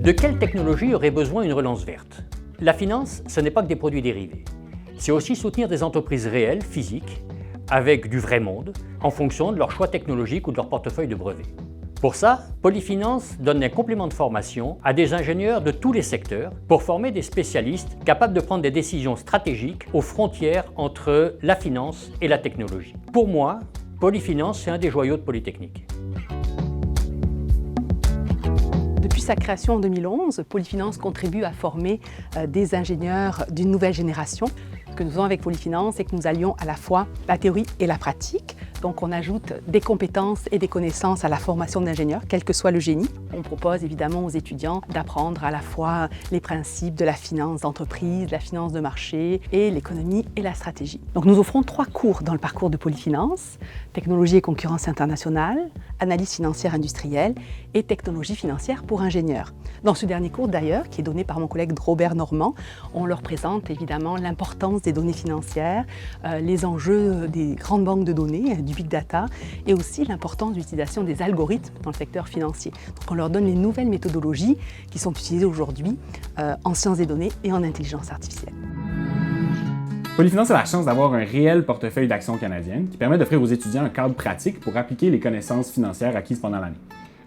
De quelle technologie aurait besoin une relance verte? La finance, ce n'est pas que des produits dérivés. C'est aussi soutenir des entreprises réelles, physiques, avec du vrai monde, en fonction de leur choix technologique ou de leur portefeuille de brevets. Pour ça, Polyfinance donne un complément de formation à des ingénieurs de tous les secteurs pour former des spécialistes capables de prendre des décisions stratégiques aux frontières entre la finance et la technologie. Pour moi, Polyfinance, c'est un des joyaux de Polytechnique. Depuis sa création en 2011, Polyfinance contribue à former des ingénieurs d'une nouvelle génération. Ce que nous faisons avec Polyfinance, c'est que nous allions à la fois la théorie et la pratique. Donc on ajoute des compétences et des connaissances à la formation d'ingénieurs, quel que soit le génie. On propose évidemment aux étudiants d'apprendre à la fois les principes de la finance d'entreprise, la finance de marché et l'économie et la stratégie. Donc nous offrons 3 cours dans le parcours de Polyfinance: technologie et concurrence internationale, analyse financière industrielle et technologie financière pour ingénieurs. Dans ce dernier cours d'ailleurs, qui est donné par mon collègue Robert Normand, on leur présente évidemment l'importance des données financières, les enjeux des grandes banques de données, du big data, et aussi l'importance de l'utilisation des algorithmes dans le secteur financier. Donc on leur donne les nouvelles méthodologies qui sont utilisées aujourd'hui en sciences des données et en intelligence artificielle. Polyfinance a la chance d'avoir un réel portefeuille d'actions canadiennes qui permet d'offrir aux étudiants un cadre pratique pour appliquer les connaissances financières acquises pendant l'année.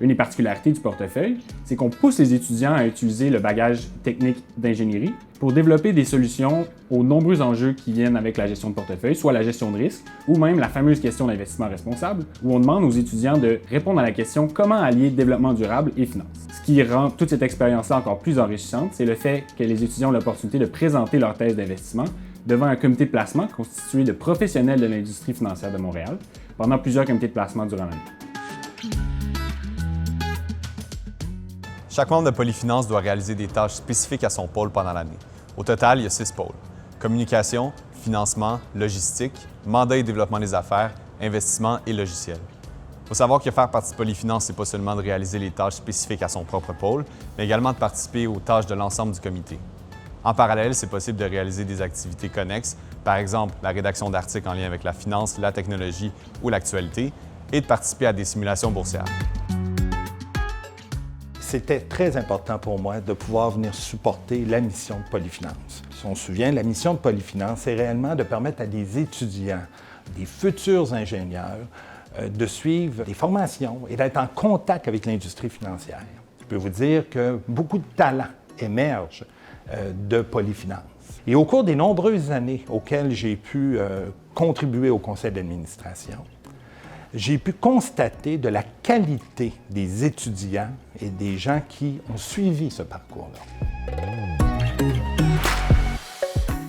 Une des particularités du portefeuille, c'est qu'on pousse les étudiants à utiliser le bagage technique d'ingénierie pour développer des solutions aux nombreux enjeux qui viennent avec la gestion de portefeuille, soit la gestion de risque ou même la fameuse question d'investissement responsable, où on demande aux étudiants de répondre à la question comment allier développement durable et finance. Ce qui rend toute cette expérience-là encore plus enrichissante, c'est le fait que les étudiants ont l'opportunité de présenter leur thèse d'investissement devant un comité de placement constitué de professionnels de l'industrie financière de Montréal pendant plusieurs comités de placement durant l'année. Chaque membre de Polyfinance doit réaliser des tâches spécifiques à son pôle pendant l'année. Au total, il y a 6 pôles: communication, financement, logistique, mandat et développement des affaires, investissement et logiciel. Il faut savoir que faire partie de Polyfinance, ce n'est pas seulement de réaliser les tâches spécifiques à son propre pôle, mais également de participer aux tâches de l'ensemble du comité. En parallèle, c'est possible de réaliser des activités connexes, par exemple la rédaction d'articles en lien avec la finance, la technologie ou l'actualité, et de participer à des simulations boursières. C'était très important pour moi de pouvoir venir supporter la mission de Polyfinance. Si on se souvient, la mission de Polyfinance, c'est réellement de permettre à des étudiants, des futurs ingénieurs, de suivre des formations et d'être en contact avec l'industrie financière. Je peux vous dire que beaucoup de talents émergent de Polyfinance. Et au cours des nombreuses années auxquelles j'ai pu contribuer au conseil d'administration, j'ai pu constater de la qualité des étudiants et des gens qui ont suivi ce parcours-là.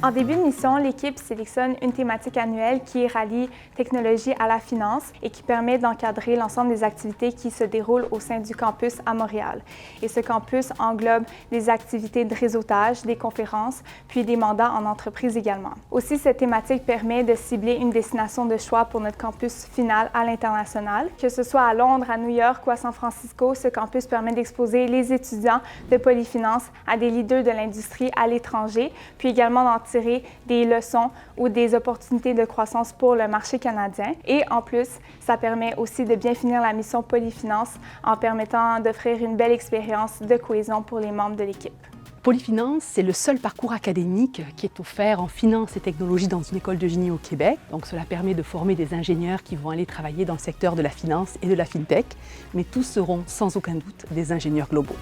En début de mission, l'équipe sélectionne une thématique annuelle qui rallie technologie à la finance et qui permet d'encadrer l'ensemble des activités qui se déroulent au sein du campus à Montréal. Et ce campus englobe des activités de réseautage, des conférences, puis des mandats en entreprise également. Aussi, cette thématique permet de cibler une destination de choix pour notre campus final à l'international. Que ce soit à Londres, à New York ou à San Francisco, ce campus permet d'exposer les étudiants de Polyfinance à des leaders de l'industrie à l'étranger, puis également d'en tirer des leçons ou des opportunités de croissance pour le marché canadien. Et en plus, ça permet aussi de bien finir la mission Polyfinance en permettant d'offrir une belle expérience de cohésion pour les membres de l'équipe. Polyfinance, c'est le seul parcours académique qui est offert en finance et technologie dans une école de génie au Québec. Donc cela permet de former des ingénieurs qui vont aller travailler dans le secteur de la finance et de la fintech, mais tous seront sans aucun doute des ingénieurs globaux.